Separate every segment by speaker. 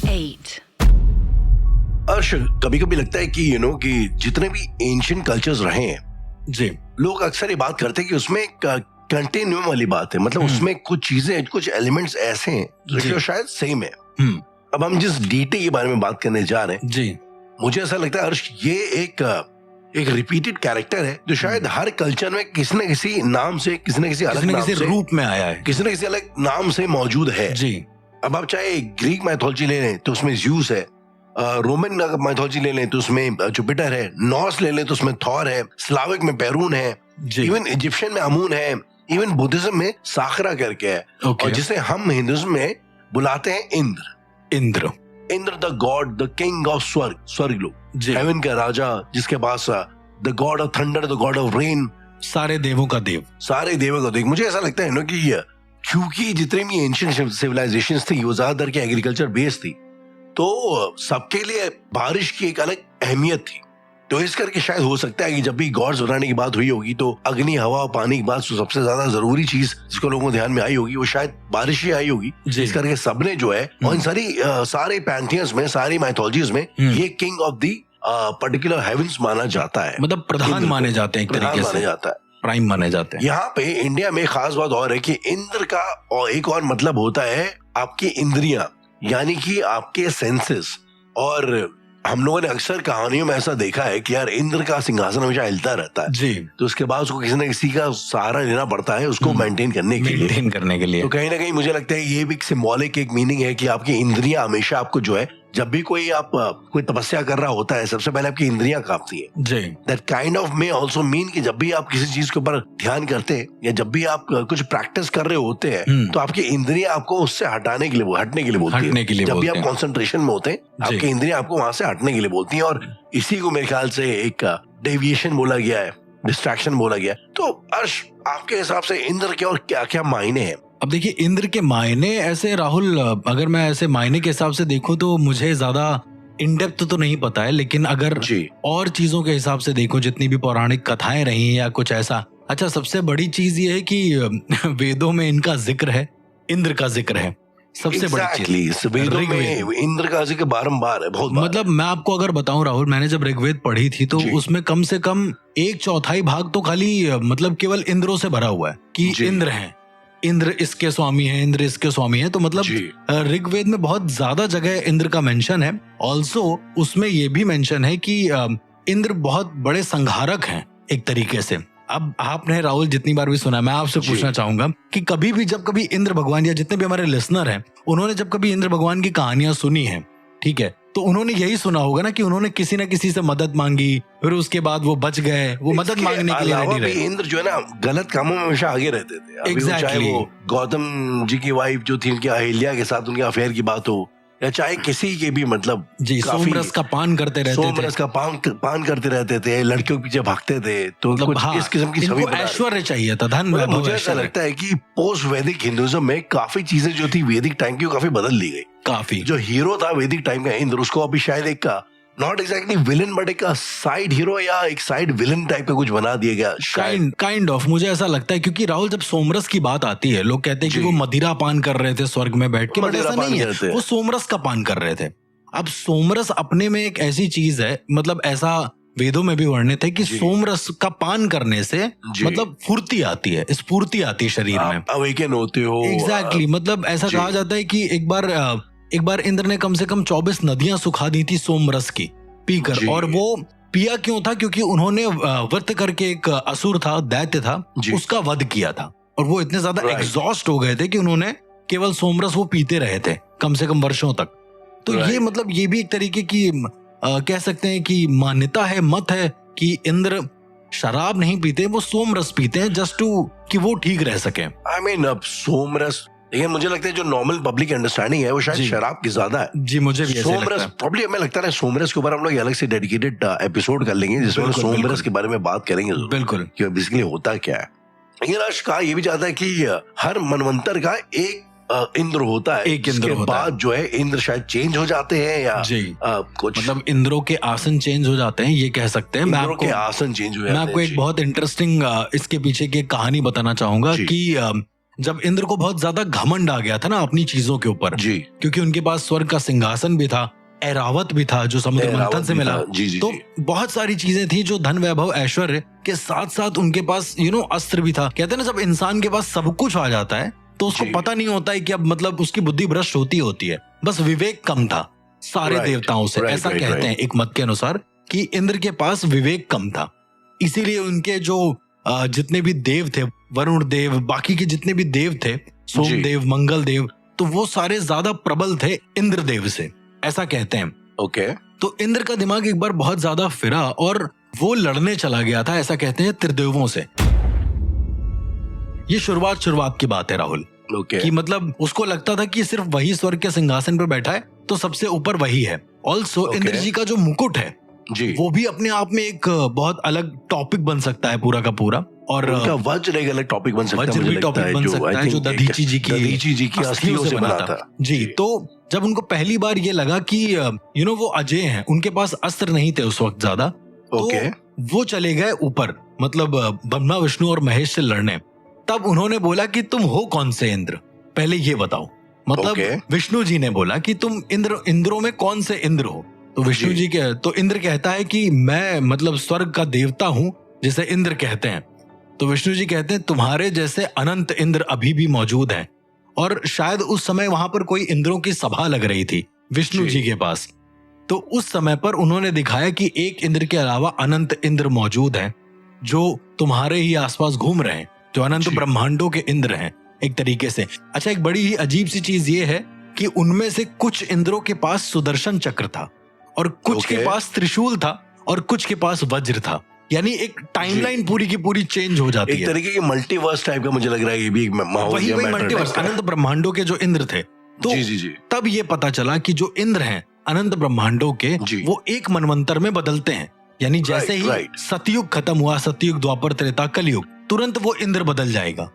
Speaker 1: 8.
Speaker 2: अर्श, कभी कभी लगता है कि कि जितने भी एंशिएंट कल्चर्स रहे हैं
Speaker 3: जी,
Speaker 2: लोग अक्सर ये बात करते हैं कि उसमें कंटिन्यूम वाली बात है, मतलब उसमें कुछ चीजें, कुछ एलिमेंट्स ऐसे हैं जो शायद सेम है। अब हम जिस डीटी के बारे में बात करने जा रहे हैं,
Speaker 3: जी,
Speaker 2: मुझे ऐसा लगता है अर्श, ये एक रिपीटेड कैरेक्टर है जो शायद हर कल्चर में किसी न किसी नाम से, किसी न किसी अलग नाम से,
Speaker 3: रूप में आया है,
Speaker 2: किसी न किसी अलग नाम से मौजूद है।
Speaker 3: जी।
Speaker 2: अब आप चाहे ग्रीक माइथोलॉजी ले लें तो उसमें ज़्यूस है, रोमन माइथोलॉजी ले लें तो उसमें जुपिटर है, नॉर्स ले लें तो उसमें थॉर है, स्लाविक में पेरून है, इवन इजिप्शियन में अमून है, इवन बुद्धिज्म में साखरा करके है, और जिसे हम हिंदुइज्म में बुलाते हैं Indra the god, the king of Swarg Lok, heaven का राजा, जिसके पास the god of thunder, the god of rain,
Speaker 3: सारे देवों का देव।
Speaker 2: मुझे ऐसा लगता है कि क्योंकि जितने भी एंशिएंट सिविलाइजेशंस थी वो ज्यादातर के एग्रीकल्चर बेस्ड थी, तो सबके लिए बारिश की एक अलग अहमियत थी। तो इस करके शायद हो सकता है कि जब भी गॉड्स बनाने की बात हुई होगी तो अग्नि, हवा और पानी की बात सबसे ज्यादा जरूरी चीज जिसको लोगों को ध्यान में आई होगी वो शायद बारिश ही आई होगी। इस करके सबने जो है, और इन सारे पैंथियंस में, सारी माइथोलॉजीज में ये king of the particular heavens माना जाता है,
Speaker 3: मतलब प्रधान माने जाते हैं, एक तरीके से
Speaker 2: जाता है,
Speaker 3: प्राइम माने जाते हैं।
Speaker 2: यहाँ पे इंडिया में खास बात और है कि इंद्र का और एक और मतलब होता है आपकी इंद्रियां, यानी कि आपके सेंसेस। और हम लोगों ने अक्सर कहानियों में ऐसा देखा है कि यार इंद्र का सिंहासन हमेशा हिलता रहता है
Speaker 3: जी,
Speaker 2: तो उसके बाद उसको किसी न किसी का सहारा लेना पड़ता है उसको मेंटेन करने के लिए। तो कहीं ना कहीं मुझे लगता है ये भी सिंबॉलिक एक मीनिंग है कि आपकी इंद्रियां हमेशा आपको जो है, जब भी कोई तपस्या कर रहा होता है सबसे पहले आपकी इंद्रियां कांपती हैं।
Speaker 3: जी,
Speaker 2: that kind of may also mean कि जब भी आप किसी चीज के ऊपर ध्यान करते हैं या जब भी आप कुछ प्रैक्टिस कर रहे होते हैं तो आपकी इंद्रियां आपको उससे हटने के लिए बोलती है। जब भी आप कंसंट्रेशन में होते हैं आपकी इंद्रियां आपको वहां से हटने के लिए बोलती हैं, और इसी को मेरे ख्याल से एक डेविएशन बोला गया है, डिस्ट्रैक्शन बोला गया है। तो अर्श, आपके हिसाब से इंद्र के और क्या क्या मायने हैं?
Speaker 3: अब देखिए, इंद्र के मायने ऐसे, राहुल, अगर मैं ऐसे मायने के हिसाब से देखूं तो मुझे ज्यादा इन डेप्थ तो नहीं पता है, लेकिन अगर और चीजों के हिसाब से देखो, जितनी भी पौराणिक कथाएं रही या कुछ ऐसा, अच्छा, सबसे बड़ी चीज ये है कि वेदों में इनका जिक्र है, इंद्र का जिक्र है, सबसे बड़ी चीज
Speaker 2: वेदों में इंद्र का जिक्र बारंबार है, बहुत बार।
Speaker 3: मतलब मैं आपको अगर बताऊं राहुल, मैंने जब ऋग्वेद पढ़ी थी तो उसमें कम से कम 1/4 भाग तो खाली मतलब केवल इंद्रों से भरा हुआ है कि इंद्र है, इंद्र इसके स्वामी है, इंद्र इसके स्वामी है। तो मतलब ऋग्वेद में बहुत ज्यादा जगह इंद्र का मेंशन है। ऑल्सो उसमें ये भी मेंशन है कि इंद्र बहुत बड़े संहारक हैं एक तरीके से। अब आपने राहुल जितनी बार भी सुना, मैं आपसे पूछना चाहूंगा कि कभी भी जब कभी इंद्र भगवान, या जितने भी हमारे लिसनर हैं, उन्होंने जब कभी इंद्र भगवान की कहानियां सुनी है, ठीक है, तो उन्होंने यही सुना होगा ना कि उन्होंने किसी न किसी से मदद मांगी, फिर उसके बाद वो बच गए, वो मदद मांगने के लिए रेडी रहे।
Speaker 2: इंद्र जो है ना, गलत कामों में हमेशा आगे रहते थे। चाहे वो गौतम जी की वाइफ जो थी, उनकी अहिल्या के साथ उनके अफेयर की बात हो, या चाहे किसी के भी, मतलब
Speaker 3: सोमरस का पान करते रहते थे,
Speaker 2: सोमरस का पान करते रहते थे, लड़कियों के पीछे भागते थे, तो मतलब इस किस्म की छवि,
Speaker 3: ऐश्वर्य चाहिए था, धन।
Speaker 2: मुझे ऐसा लगता है कि पोस्ट वैदिक हिंदुइज्म में काफी चीजें जो थी वैदिक टाइम की, काफी बदल दी गई।
Speaker 3: काफी
Speaker 2: जो हीरो था वैदिक टाइम का इंद्र, उसको अभी शायद एक नॉट एग्जैक्टली विलन बट एक साइड हीरो या एक साइड विलन टाइप का कुछ बना दिया गया,
Speaker 3: काइंड ऑफ, मुझे ऐसा लगता है। क्योंकि राहुल, जब सोमरस की बात आती है, लोग कहते हैं कि वो मदिरा पान कर रहे थे स्वर्ग में बैठ के, बट ऐसा नहीं है, वो सोमरस का पान कर रहे थे। अब सोमरस अपने में एक ऐसी चीज है, मतलब ऐसा वेदों में भी वर्णित है कि सोमरस का पान करने से मतलब फुर्ती आती है, स्फूर्ति आती है शरीर में,
Speaker 2: अवेकन होते हो।
Speaker 3: एग्जैक्टली, मतलब ऐसा कहा जाता है कि एक बार इंद्र ने कम से कम 24 नदियां सुखा दी थी सोमरस की पीकर। और वो पिया क्यों था? क्योंकि उन्होंने व्रत करके, एक असुर था, दैत्य था, उसका वध किया था, और वो इतने ज्यादा एग्जॉस्ट हो गए थे कि उन्होंने केवल सोमरस वो पीते रहे थे कम से कम वर्षों तक। तो ये मतलब ये भी एक तरीके की कह सकते हैं कि मान्यता है, मत है कि इंद्र शराब नहीं पीते, वो सोमरस पीते हैं जस्ट टू कि वो ठीक रह सके।
Speaker 2: आई मीन, अब सोमरस, लेकिन मुझे लगता है जो नॉर्मल पब्लिक अंडरस्टैंडिंग है वो शायद शराब की ज्यादा है।
Speaker 3: जी, मुझे भी ऐसे लगता है।
Speaker 2: प्रॉब्ली हमें लगता है सोमरस के ऊपर हम लोग अलग से डेडिकेटेड एपिसोड कर लेंगे जिसमें सोमरस के बारे में बात करेंगे, बिल्कुल, कि बेसिकली होता क्या है। लेकिन आज कहा ये भी चाहता है कि हर मनवंतर का एक इंद्र होता है,
Speaker 3: एक इंद्र होता
Speaker 2: बाद जो है इंद्र शायद चेंज हो जाते हैं, या कुछ
Speaker 3: मतलब इंद्रों के आसन चेंज हो जाते हैं, ये कह सकते हैं। मैं आपको
Speaker 2: आसन चेंज हो जाते हैं।
Speaker 3: मैं आपको एक बहुत इंटरेस्टिंग इसके पीछे की कहानी बताना चाहूंगा कि जब इंद्र को बहुत ज्यादा घमंड आ गया था ना अपनी चीजों के ऊपर,
Speaker 2: जी,
Speaker 3: क्योंकि उनके पास स्वर्ग का सिंहासन भी था, ऐरावत भी था जो समुद्र मंथन से मिला, तो बहुत सारी चीजें थी जो धन वैभव ऐश्वर्य के साथ साथ उनके पास अस्त्र भी था। कहते हैं ना जब इंसान के पास सब कुछ आ जाता है तो उसको पता नहीं होता है कि अब मतलब उसकी बुद्धि भ्रष्ट होती है, बस विवेक कम था सारे देवताओं से। ऐसा कहते हैं एक मत के अनुसार कि इंद्र के पास विवेक कम था, इसीलिए उनके जो जितने भी देव थे, वरुण देव, बाकी के जितने भी देव थे, सोमदेव, मंगल देव, तो वो सारे ज्यादा प्रबल थे इंद्र देव से, ऐसा कहते हैं।
Speaker 2: ओके।
Speaker 3: तो इंद्र का दिमाग एक बार बहुत ज्यादा फिरा और वो लड़ने चला गया था, ऐसा कहते हैं, त्रिदेवों से। ये शुरुआत की बात है राहुल, कि मतलब उसको लगता था कि सिर्फ वही स्वर्ग के सिंहासन पर बैठा है तो सबसे ऊपर वही है। ऑल्सो इंद्र जी का जो मुकुट है
Speaker 2: जी,
Speaker 3: वो भी अपने आप में एक बहुत अलग टॉपिक बन सकता है पूरा का पूरा, और
Speaker 2: उनका वज्र एक अलग टॉपिक बन सकता है,
Speaker 3: वज्र भी टॉपिक बन सकता है जो दधीची जी की अस्थियों से बना था। जी, तो जब उनको पहली बार ये लगा कि वो अजय हैं, उनके पास अस्त्र नहीं थे उस वक्त ज्यादा, तो वो चले गए ऊपर, मतलब ब्रह्मा विष्णु और महेश से लड़ने। तब उन्होंने बोला कि तुम हो कौन से इंद्र, पहले ये बताओ। मतलब विष्णु जी ने बोला कि तुम इंद्रों में कौन से इंद्र हो, तो विष्णु जी के तो इंद्र कहता है कि मैं मतलब स्वर्ग का देवता हूं जिसे इंद्र कहते हैं। तो विष्णु जी कहते हैं तुम्हारे जैसे अनंत इंद्र अभी भी मौजूद हैं, और शायद उस समय वहां पर कोई इंद्रों की सभा लग रही थी विष्णु जी के पास। तो उस समय पर उन्होंने दिखाया कि एक इंद्र के अलावा अनंत इंद्र मौजूद हैं जो तुम्हारे ही आसपास घूम रहे हैं, जो अनंत ब्रह्मांडों के इंद्र हैं एक तरीके से। अच्छा, एक बड़ी ही अजीब सी चीज ये है कि उनमें से कुछ इंद्रों के पास सुदर्शन चक्र था, और कुछ के पास त्रिशूल था, और कुछ के पास वज्र था। यानी एक टाइमलाइन पूरी की पूरी चेंज हो जाती है,
Speaker 2: एक तरीके की मल्टीवर्स टाइप का मुझे लग रहा है ये भी एक
Speaker 3: वही मल्टीवर्स, अनंत ब्रह्मांडों के जो इंद्र थे। तो
Speaker 2: जी।
Speaker 3: तब ये पता चला कि जो इंद्र हैं अनंत ब्रह्मांडों के, वो एक मनवंतर में बदलते हैं। यानी जैसे ही सतयुग खत्म हुआ, सतयुग, द्वापर, त्रेता, कलयुग, तुरंत वो इंद्र बदल जाएगा।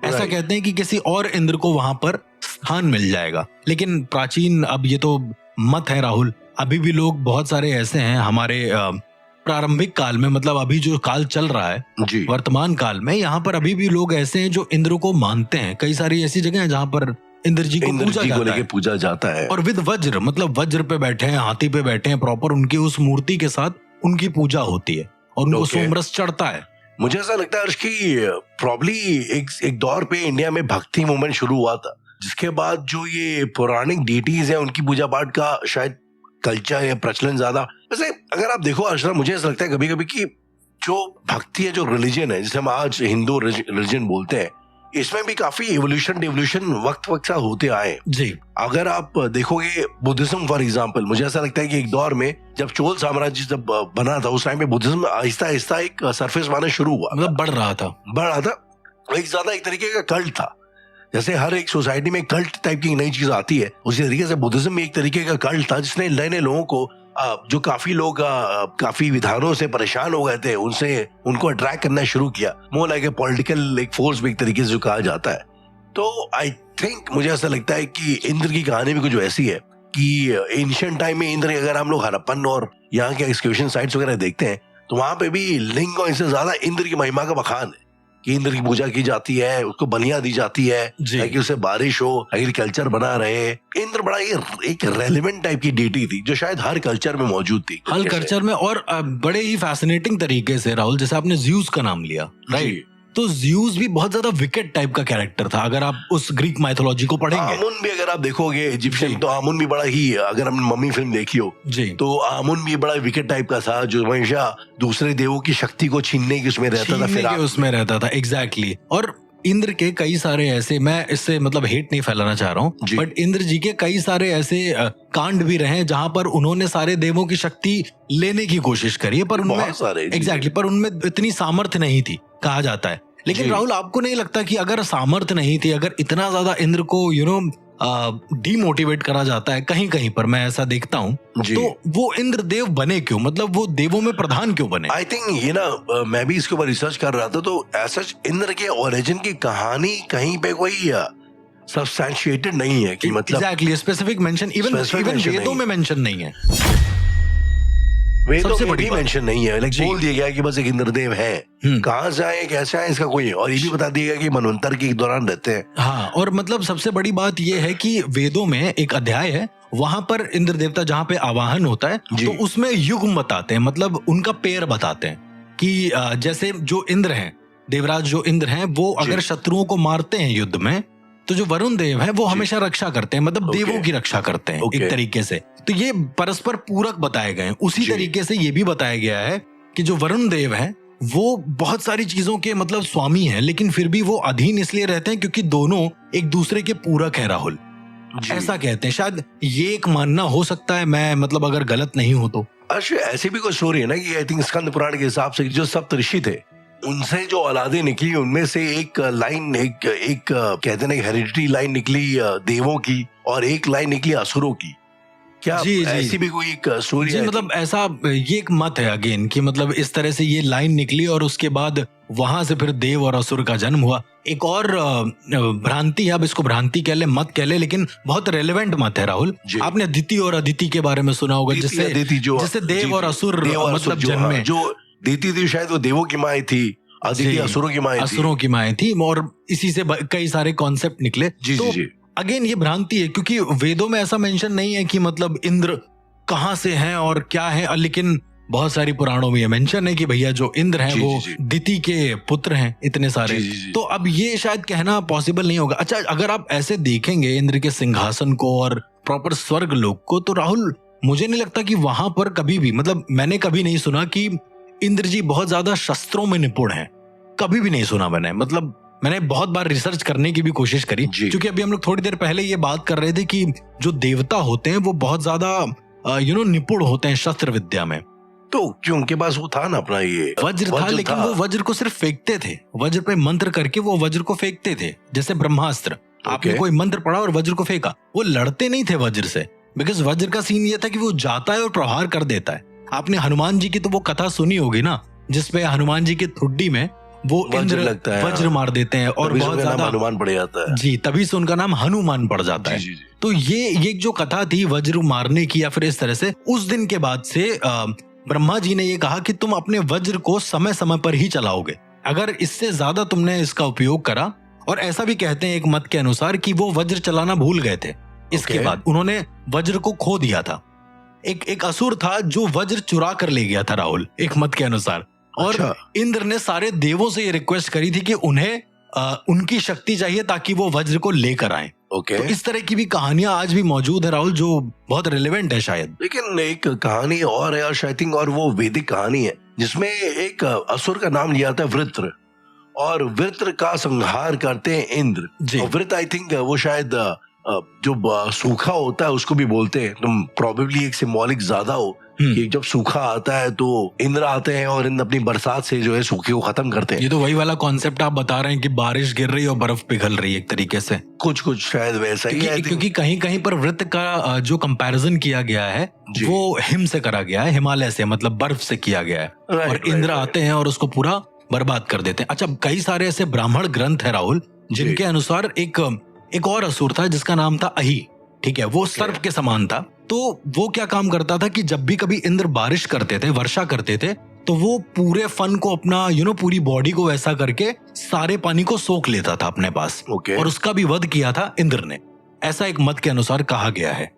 Speaker 3: ऐसा कहते हैं कि किसी और इंद्र को वहां पर स्थान मिल जाएगा। लेकिन प्राचीन, अब ये तो मत है राहुल, अभी भी लोग बहुत सारे ऐसे हैं हमारे प्रारंभिक काल में, मतलब अभी जो काल चल रहा है वर्तमान काल में, यहाँ पर अभी भी लोग ऐसे हैं जो इंद्र को मानते हैं। कई सारी ऐसी जगह हैं जहाँ पर इंद्र जी को पूजा जाता है, और विद वज्र, मतलब वज्र पे बैठे हैं, हाथी पे बैठे हैं, प्रॉपर उनकी उस मूर्ति के साथ उनकी पूजा होती है और उनको सोमरस चढ़ता है।
Speaker 2: मुझे ऐसा लगता है कि प्रॉब्ली एक दौर पे इंडिया में भक्ति मूवमेंट शुरू हुआ था, जिसके बाद जो ये पौराणिक डीटीज है उनकी पूजा पाठ का शायद कल्चर या प्रचलन ज्यादा। वैसे अगर आप देखो आश्रम, मुझे ऐसा लगता है कभी कभी कि जो भक्ति है, जो रिलीजन है, जिसे हम आज हिंदू रिलीजन बोलते हैं, इसमें भी काफी एवोल्यूशन वक्त साथ होते आए
Speaker 3: जी।
Speaker 2: अगर आप देखोगे बुद्धिज्म फॉर एग्जांपल, मुझे ऐसा लगता है कि एक दौर में जब चोल साम्राज्य जब बना था, उस टाइम पे बुद्धिज्म आहिस्ता आहिस्ता एक सरफेस मारना शुरू हुआ,
Speaker 3: मतलब बढ़ रहा था,
Speaker 2: एक ज्यादा एक तरीके का कल्ट था। जैसे हर एक सोसाइटी में कल्ट टाइप की नई चीज आती है, उसी तरीके से बुद्धिज्म में एक तरीके का कल्ट था, जिसने नए नए लोगों को, जो काफी लोग काफी विधानों से परेशान हो गए थे, उनको अट्रैक्ट करना शुरू किया। मोर लाइक ए पॉलिटिकल एक फोर्स भी एक तरीके से जो कहा जाता है। तो आई थिंक मुझे ऐसा लगता है कि इंद्र की कहानी भी कुछ वैसी है कि एंशिएंट टाइम में इंद्र, अगर हम लोग हड़प्पन और यहाँ के एक्सक्यूशन साइट्स वगैरह देखते हैं तो वहां पे भी लिंग और इससे ज्यादा इंद्र की महिमा का बखान है कि इंद्र की पूजा की जाती है, उसको बलियां दी जाती है ताकि उसे बारिश हो, एग्रीकल्चर बना रहे। इंद्र बड़ा एक रेलेवेंट टाइप की डीटी थी जो शायद हर कल्चर में मौजूद थी,
Speaker 3: हर कल्चर में, और बड़े ही फैसिनेटिंग तरीके से राहुल, जैसे आपने ज़्यूस का नाम लिया, राइट, तो ज़्यूस भी बहुत ज्यादा विकेट टाइप का कैरेक्टर था अगर आप उस ग्रीक माइथोलॉजी को पढ़ेंगे।
Speaker 2: आमुन भी अगर आप देखोगे इजिप्शियन, तो आमुन भी बड़ा ही, अगर हमने मम्मी फिल्म देखी हो
Speaker 3: जी,
Speaker 2: तो आमुन भी बड़ा विकेट टाइप का था जो हमेशा दूसरे देवों की शक्ति को छीनने की उसमें रहता था।
Speaker 3: एग्जैक्टली। और इंद्र के कई सारे ऐसे, मैं इससे मतलब हेट नहीं फैलाना चाह रहा हूँ, बट इंद्र जी के कई सारे ऐसे कांड भी रहे जहां पर उन्होंने सारे देवों की शक्ति लेने की कोशिश करी है, पर उनमें पर उनमें इतनी सामर्थ्य नहीं थी, कहा जाता है। लेकिन राहुल, आपको नहीं लगता कि अगर सामर्थ्य नहीं थी, अगर इतना ज्यादा इंद्र को डीमोटिवेट करा जाता है कहीं कहीं पर, मैं ऐसा देखता हूँ, तो वो इंद्र देव बने क्यों, मतलब वो देवों में प्रधान क्यों बने?
Speaker 2: आई थिंक ये ना, मैं भी इसके ऊपर रिसर्च कर रहा था, तो ऐसा इंद्र के ओरिजिन की कहानी कहीं पे कोई सब्सटैंशिएटेड नहीं है कि,
Speaker 3: मतलब,
Speaker 2: मतलब
Speaker 3: एग्जैक्टली, स्पेसिफिक मेंशन इवन वेदों में मेंशन नहीं है।
Speaker 2: स्पेसिफिक मेंशन नहीं है।
Speaker 3: इवन वेदों में मेंशन नहीं है।
Speaker 2: स्पेसिफिक मेंशन नहीं है।
Speaker 3: नहीं है।
Speaker 2: वेदों
Speaker 3: सबसे
Speaker 2: में
Speaker 3: बड़ी
Speaker 2: भी
Speaker 3: बात।
Speaker 2: मेंशन नहीं है,
Speaker 3: जी।
Speaker 2: बोल दिया गया कि बस एक इंद्रदेव है, कहाँ से आए कैसे आए इसका कोई, और ये भी बता दिया गया कि मनवंतर के दौरान रहते हैं।
Speaker 3: हाँ, और मतलब सबसे बड़ी बात ये है कि वेदों में एक अध्याय है, वहां पर इंद्र देवता जहाँ पे आवाहन होता है तो उसमें युग बताते हैं, मतलब उनका पेयर बताते हैं कि जैसे जो इंद्र हैं, देवराज जो इंद्र हैं, वो अगर शत्रुओं को मारते हैं युद्ध में, तो जो वरुण देव है वो हमेशा रक्षा करते हैं, मतलब देवों की रक्षा करते हैं एक तरीके से। तो ये परस्पर पूरक बताए गए हैं। उसी तरीके से ये भी बताया गया है कि जो वरुण देव है वो बहुत सारी चीजों के मतलब स्वामी हैं, लेकिन फिर भी वो अधीन इसलिए रहते हैं क्योंकि दोनों एक दूसरे के पूरक हैं। राहुल ऐसा कहते हैं, शायद ये एक मानना हो सकता है, मैं मतलब अगर गलत नहीं हो तो।
Speaker 2: अच्छा, ऐसी भी कोई स्टोरी है ना कि आई थिंक स्कंद पुराण के हिसाब से जो सप्तऋषि थे उनसे जो औलादे निकली उनमें से एक लाइन एक कहते हैं हेरिडिटी लाइन निकली देवों की और एक लाइन निकली असुरों की। क्या ऐसी भी कोई एक स्टोरी है?
Speaker 3: मतलब ऐसा ये एक मत है अगेन कि मतलब इस तरह से ये लाइन निकली और उसके बाद वहां से फिर देव और असुर का जन्म हुआ। एक और भ्रांति, अब इसको भ्रांति कह ले मत कह ले, लेकिन बहुत रेलेवेंट मत है राहुल। आपने अदिति और अदिति के बारे में सुना होगा, जिससे देव और असुर मतलब जन्मे।
Speaker 2: जो दीति थी शायद वो देवों की माँ थी, अदिति असुरों की माँ थी,
Speaker 3: और इसी से कई सारे कॉन्सेप्ट निकले। तो अगेन ये भ्रांति है क्योंकि वेदों में ऐसा मेंशन नहीं है कि मतलब इंद्र कहाँ से हैं और क्या है, लेकिन बहुत सारी पुराणों में ये मेंशन है कि भैया जो इंद्र हैं वो दिति के पुत्र हैं, इतने सारे। तो अब ये शायद कहना पॉसिबल नहीं होगा। अच्छा, अगर आप ऐसे देखेंगे इंद्र के सिंहासन को और प्रॉपर स्वर्ग लोक को, तो राहुल मुझे नहीं लगता कि वहां पर कभी भी, मतलब मैंने कभी नहीं सुना कि इंद्र जी बहुत ज्यादा शस्त्रों में निपुण हैं। कभी भी नहीं सुना मतलब मैंने बहुत बार रिसर्च करने की भी कोशिश करी, क्योंकि अभी हम लोग थोड़ी देर पहले ये बात कर रहे थे कि जो देवता होते हैं वो बहुत ज्यादा निपुण होते हैं शस्त्र विद्या में।
Speaker 2: तो क्यों, उनके पास वो था ना अपना ये
Speaker 3: वज्र था, लेकिन वो वज्र को सिर्फ फेंकते थे, वज्र पे मंत्र करके वो वज्र को फेंकते थे, जैसे ब्रह्मास्त्र। आपने कोई मंत्र पढ़ा और वज्र को फेंका, वो लड़ते नहीं थे वज्र से, बिकॉज वज्र का सीन ये था कि वो जाता है और प्रहार कर देता है। आपने हनुमान जी की तो वो कथा सुनी होगी ना, जिसपे हनुमान जी की ठुड्डी में वो इंद्र वज्र मार देते हैं और बहुत ज्यादा
Speaker 2: हनुमान पड़ जाता है।
Speaker 3: जी, तभी से उनका नाम हनुमान पड़ जाता है। तो ये जो कथा थी वज्र मारने की या फिर इस तरह से, उस दिन के बाद से ब्रह्मा जी ने ये कहा कि तुम अपने वज्र को समय समय पर ही चलाओगे, अगर इससे ज्यादा तुमने इसका उपयोग करा। और ऐसा भी कहते हैं एक मत के अनुसार कि वो वज्र चलाना भूल गए थे। इसके बाद उन्होंने वज्र को खो दिया था। एक असुर था जो वज्र चुरा कर ले गया था राहुल, एक मत के अनुसार। और इंद्र ने सारे देवों से ये रिक्वेस्ट करी थी कि उन्हें उनकी शक्ति चाहिए ताकि वो वज्र को लेकर आए। तो इस तरह की भी कहानियां आज भी मौजूद है राहुल, जो बहुत रिलेवेंट है शायद।
Speaker 2: लेकिन एक कहानी और है और वो वैदिक कहानी है जिसमें एक असुर का नाम लिया था वृत्र, और वृत्र का संहार करते हैं इंद्र। और वृत्र आई थिंक वो शायद जो सूखा होता है उसको भी बोलते हैं, तुम प्रोबेबली एक सिंबॉलिक ज्यादा हो कि जब सूखा आता है तो इंद्र आते हैं और इंद्र अपनी बरसात से जो है सूखे को खत्म करते हैं।
Speaker 3: ये तो वही वाला कॉन्सेप्ट आप बता रहे हैं कि बारिश गिर रही है और बर्फ पिघल रही है एक तरीके से,
Speaker 2: कुछ शायद वैसा ही है।
Speaker 3: क्योंकि कहीं कहीं पर वृत्त का जो कंपैरिजन किया गया है वो हिम से करा गया है, हिमालय से, मतलब बर्फ से किया गया है। और इंद्र आते हैं और उसको पूरा बर्बाद कर देते हैं। अच्छा, कई सारे ऐसे ब्राह्मण ग्रंथ है राहुल जिनके अनुसार एक और असुर था जिसका नाम था अहि, ठीक है, वो सर्प के समान था। तो वो क्या काम करता था कि जब भी कभी इंद्र बारिश करते थे, वर्षा करते थे, तो वो पूरे फन को अपना पूरी बॉडी को वैसा करके सारे पानी को सोख लेता था अपने पास। और उसका भी वध किया था इंद्र ने, ऐसा एक मत के अनुसार कहा गया है।